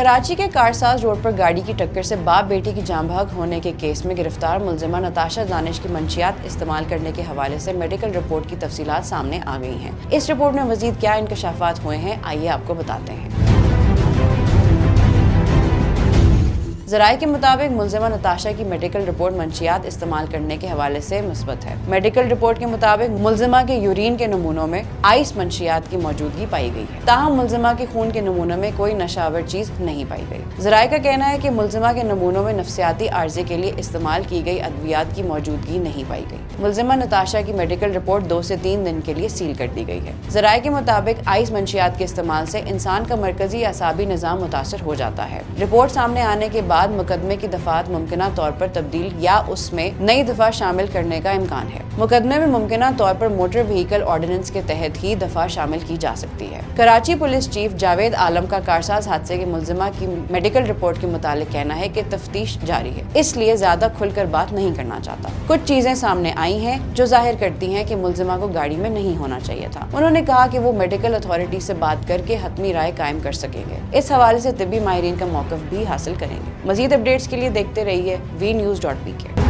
کراچی کے کارساز روڈ پر گاڑی کی ٹکر سے باپ بیٹی کی جاں بحق ہونے کے کیس میں گرفتار ملزمہ نتاشا دانش کی منشیات استعمال کرنے کے حوالے سے میڈیکل رپورٹ کی تفصیلات سامنے آ گئی ہیں۔ اس رپورٹ میں مزید کیا انکشافات ہوئے ہیں، آئیے آپ کو بتاتے ہیں۔ ذرائع کے مطابق ملزمہ نتاشا کی میڈیکل رپورٹ منشیات استعمال کرنے کے حوالے سے مثبت ہے۔ میڈیکل رپورٹ کے مطابق ملزمہ کے یورین کے نمونوں میں آئس منشیات کی موجودگی پائی گئی ہے، تاہم ملزمہ کے خون کے نمونوں میں کوئی نشہ آور چیز نہیں پائی گئی۔ ذرائع کا کہنا ہے کہ ملزمہ کے نمونوں میں نفسیاتی عارضے کے لیے استعمال کی گئی ادویات کی موجودگی نہیں پائی گئی۔ ملزمہ نتاشا کی میڈیکل رپورٹ 2 سے 3 دن کے لیے سیل کر دی گئی ہے۔ ذرائع کے مطابق آئس منشیات کے استعمال سے انسان کا مرکزی اعصابی نظام متاثر ہو جاتا ہے۔ رپورٹ سامنے آنے کے بعد مقدمے کی دفعات ممکنہ طور پر تبدیل یا اس میں نئی دفعہ شامل کرنے کا امکان ہے۔ مقدمے میں ممکنہ طور پر موٹر وہیکل آرڈیننس کے تحت ہی دفعہ شامل کی جا سکتی ہے۔ کراچی پولیس چیف جاوید عالم کا کارساز حادثے کے ملزمہ کی میڈیکل رپورٹ کے متعلق کہنا ہے کہ تفتیش جاری ہے، اس لیے زیادہ کھل کر بات نہیں کرنا چاہتا۔ کچھ چیزیں سامنے آئی ہیں جو ظاہر کرتی ہیں کہ ملزمہ کو گاڑی میں نہیں ہونا چاہیے تھا۔ انہوں نے کہا کہ وہ میڈیکل اتھارٹی سے بات کر کے حتمی رائے قائم کر سکیں گے۔ اس حوالے سے طبی ماہرین کا موقف بھی حاصل کریں گے۔ مزید اپڈیٹس کے لیے دیکھتے رہیے VNews.pk۔